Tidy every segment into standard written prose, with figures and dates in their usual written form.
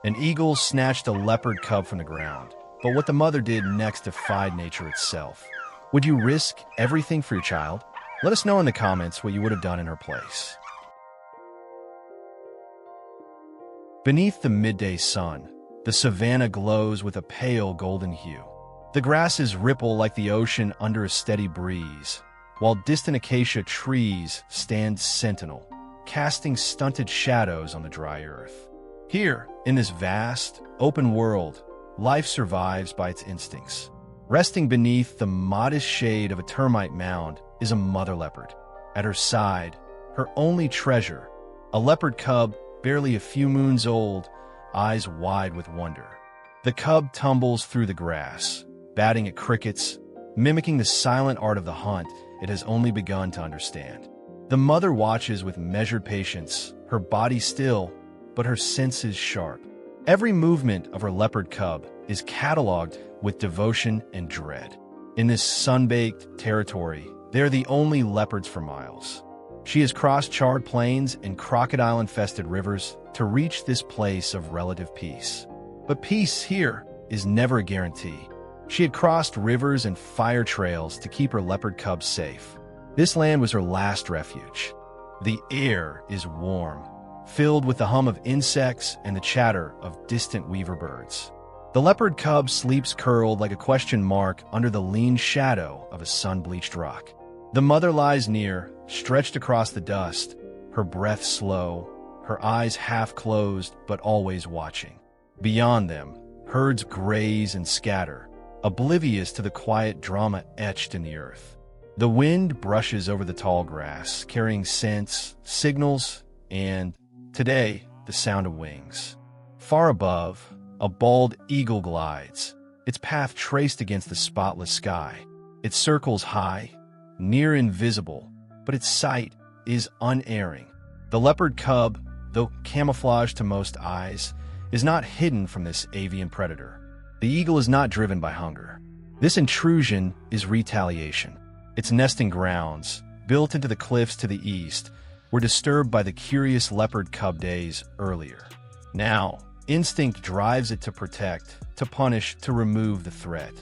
An eagle snatched a leopard cub from the ground, but what the mother did next defied nature itself. Would you risk everything for your child? Let us know in the comments what you would have done in her place. Beneath the midday sun, the savannah glows with a pale golden hue. The grasses ripple like the ocean under a steady breeze, while distant acacia trees stand sentinel, casting stunted shadows on the dry earth. Here, in this vast, open world, life survives by its instincts. Resting beneath the modest shade of a termite mound is a mother leopard. At her side, her only treasure, a leopard cub barely a few moons old, eyes wide with wonder. The cub tumbles through the grass, batting at crickets, mimicking the silent art of the hunt it has only begun to understand. The mother watches with measured patience, her body still, but her senses sharp. Every movement of her leopard cub is cataloged with devotion and dread. In this sun-baked territory, they are the only leopards for miles. She has crossed charred plains and crocodile-infested rivers to reach this place of relative peace. But peace here is never a guarantee. She had crossed rivers and fire trails to keep her leopard cubs safe. This land was her last refuge. The air is warm, filled with the hum of insects and the chatter of distant weaver birds. The leopard cub sleeps curled like a question mark under the lean shadow of a sun-bleached rock. The mother lies near, stretched across the dust, her breath slow, her eyes half-closed but always watching. Beyond them, herds graze and scatter, oblivious to the quiet drama etched in the earth. The wind brushes over the tall grass, carrying scents, signals, and, today, the sound of wings. Far above, a bald eagle glides, its path traced against the spotless sky. It circles high, near invisible, but its sight is unerring. The leopard cub, though camouflaged to most eyes, is not hidden from this avian predator. The eagle is not driven by hunger. This intrusion is retaliation. Its nesting grounds, built into the cliffs to the east, were disturbed by the curious leopard cub days earlier. Now, instinct drives it to protect, to punish, to remove the threat.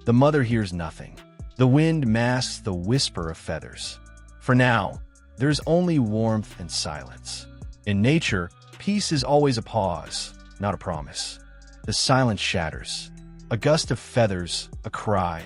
The mother hears nothing. The wind masks the whisper of feathers. For now, there's only warmth and silence. In nature, peace is always a pause, not a promise. The silence shatters. A gust of feathers, a cry,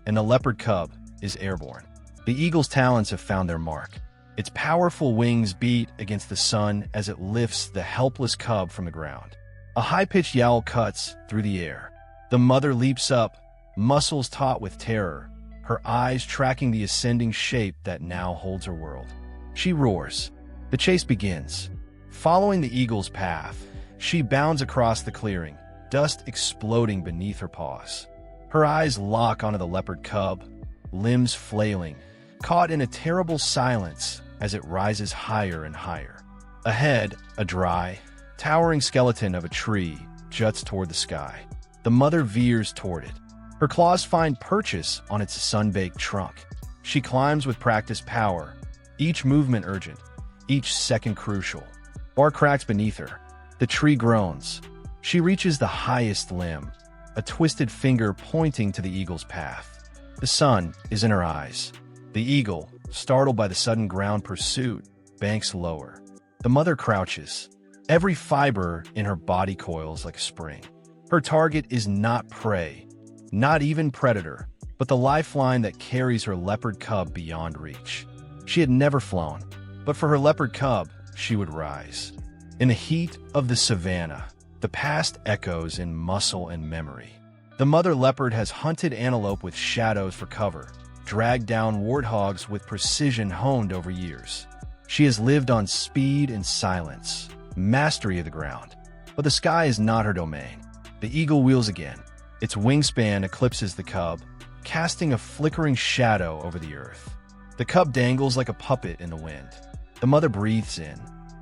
and the leopard cub is airborne. The eagle's talons have found their mark. Its powerful wings beat against the sun as it lifts the helpless cub from the ground. A high-pitched yowl cuts through the air. The mother leaps up, muscles taut with terror, her eyes tracking the ascending shape that now holds her world. She roars. The chase begins. Following the eagle's path, she bounds across the clearing, dust exploding beneath her paws. Her eyes lock onto the leopard cub, limbs flailing, caught in a terrible silence as it rises higher and higher. Ahead, a dry, towering skeleton of a tree juts toward the sky. The mother veers toward it. Her claws find purchase on its sun-baked trunk. She climbs with practiced power, each movement urgent, each second crucial. Bark cracks beneath her. The tree groans. She reaches the highest limb, a twisted finger pointing to the eagle's path. The sun is in her eyes. The eagle, startled by the sudden ground pursuit, banks lower. The mother crouches. Every fiber in her body coils like a spring. Her target is not prey, not even predator, but the lifeline that carries her leopard cub beyond reach. She had never flown, but for her leopard cub, she would rise. In the heat of the savannah, the past echoes in muscle and memory. The mother leopard has hunted antelope with shadows for cover, dragged down warthogs with precision honed over years. She has lived on speed and silence, mastery of the ground. But the sky is not her domain. The eagle wheels again. Its wingspan eclipses the cub, casting a flickering shadow over the earth. The cub dangles like a puppet in the wind. The mother breathes in.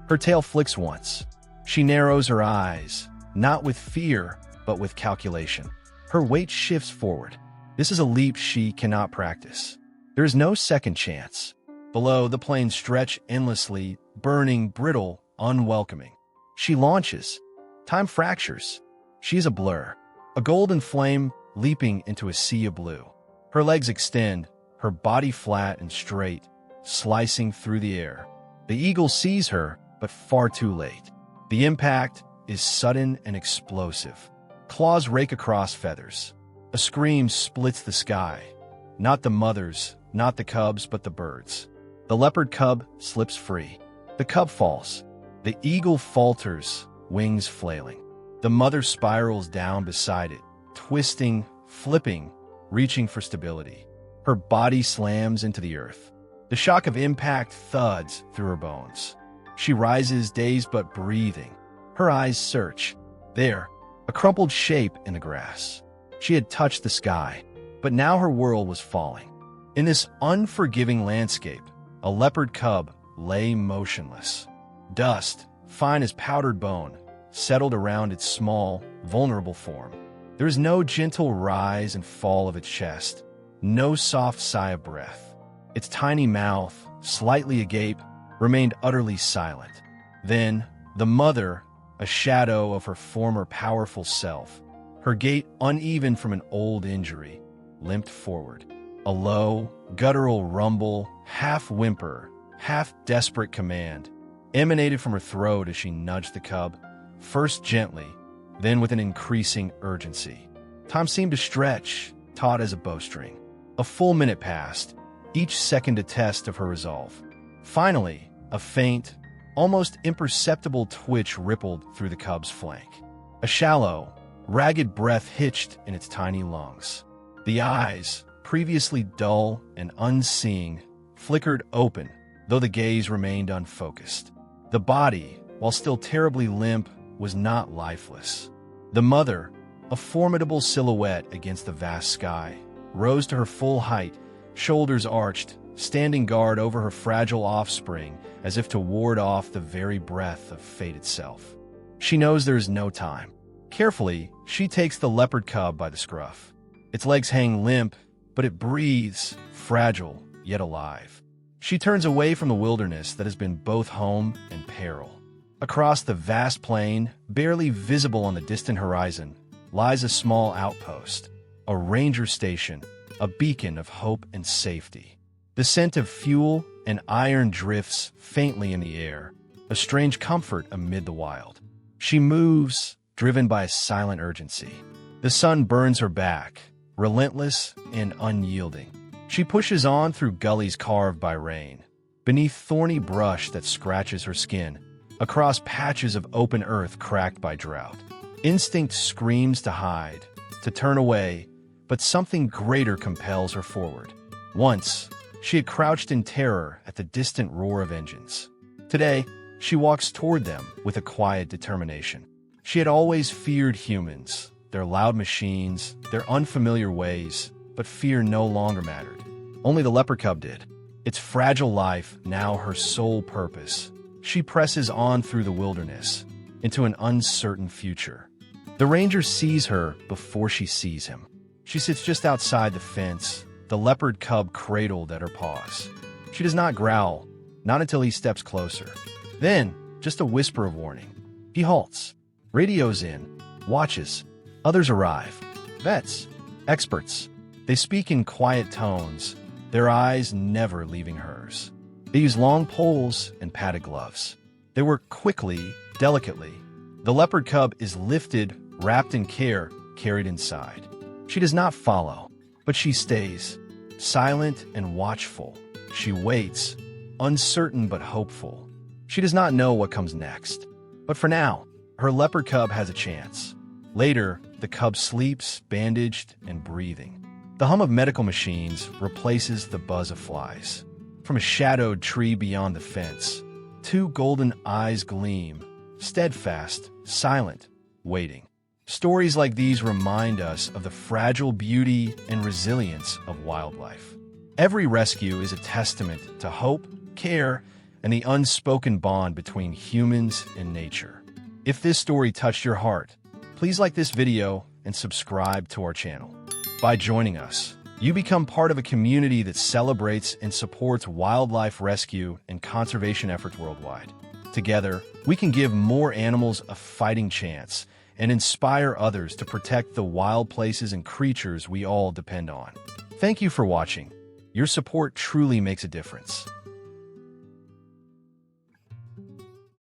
Her tail flicks once. She narrows her eyes, not with fear, but with calculation. Her weight shifts forward. This is a leap she cannot practice. There is no second chance. Below, the plains stretch endlessly, burning, brittle, unwelcoming. She launches. Time fractures. She is a blur, a golden flame leaping into a sea of blue. Her legs extend, her body flat and straight, slicing through the air. The eagle sees her, but far too late. The impact is sudden and explosive. Claws rake across feathers. A scream splits the sky. Not the mothers, not the cubs, but the birds. The leopard cub slips free. The cub falls. The eagle falters, wings flailing. The mother spirals down beside it, twisting, flipping, reaching for stability. Her body slams into the earth. The shock of impact thuds through her bones. She rises, dazed but breathing. Her eyes search. There, a crumpled shape in the grass. She had touched the sky, but now her world was falling. In this unforgiving landscape, a leopard cub lay motionless. Dust, fine as powdered bone, settled around its small, vulnerable form. There is no gentle rise and fall of its chest, no soft sigh of breath. Its tiny mouth, slightly agape, remained utterly silent. Then, the mother, a shadow of her former powerful self, her gait uneven from an old injury, limped forward. A low, guttural rumble, half whimper, half desperate command, emanated from her throat as she nudged the cub, first gently, then with an increasing urgency. Time seemed to stretch, taut as a bowstring. A full minute passed, each second a test of her resolve. Finally, a faint, almost imperceptible twitch rippled through the cub's flank. A shallow, ragged breath hitched in its tiny lungs. The eyes, previously dull and unseeing, flickered open, though the gaze remained unfocused. The body, while still terribly limp, was not lifeless. The mother, a formidable silhouette against the vast sky, rose to her full height, shoulders arched, standing guard over her fragile offspring as if to ward off the very breath of fate itself. She knows there is no time. Carefully, she takes the leopard cub by the scruff. Its legs hang limp, but it breathes, fragile yet alive. She turns away from the wilderness that has been both home and peril. Across the vast plain, barely visible on the distant horizon, lies a small outpost, a ranger station, a beacon of hope and safety. The scent of fuel and iron drifts faintly in the air, a strange comfort amid the wild. She moves, driven by a silent urgency. The sun burns her back, relentless and unyielding. She pushes on through gullies carved by rain, beneath thorny brush that scratches her skin, across patches of open earth cracked by drought. Instinct screams to hide, to turn away, but something greater compels her forward. Once, she had crouched in terror at the distant roar of engines. Today, she walks toward them with a quiet determination. She had always feared humans, their loud machines, their unfamiliar ways, but fear no longer mattered. Only the leopard cub did. Its fragile life, now her sole purpose. She presses on through the wilderness, into an uncertain future. The ranger sees her before she sees him. She sits just outside the fence, the leopard cub cradled at her paws. She does not growl, not until he steps closer. Then, just a whisper of warning. He halts. Radio's in. Watches. Others arrive. Vets. Experts. They speak in quiet tones, their eyes never leaving hers. They use long poles and padded gloves. They work quickly, delicately. The leopard cub is lifted, wrapped in care, carried inside. She does not follow, but she stays, silent and watchful. She waits, uncertain but hopeful. She does not know what comes next. But for now, her leopard cub has a chance. Later, the cub sleeps, bandaged and breathing. The hum of medical machines replaces the buzz of flies. From a shadowed tree beyond the fence, two golden eyes gleam, steadfast, silent, waiting. Stories like these remind us of the fragile beauty and resilience of wildlife. Every rescue is a testament to hope, care, and the unspoken bond between humans and nature. If this story touched your heart, please like this video and subscribe to our channel. By joining us, you become part of a community that celebrates and supports wildlife rescue and conservation efforts worldwide. Together, we can give more animals a fighting chance and inspire others to protect the wild places and creatures we all depend on. Thank you for watching. Your support truly makes a difference.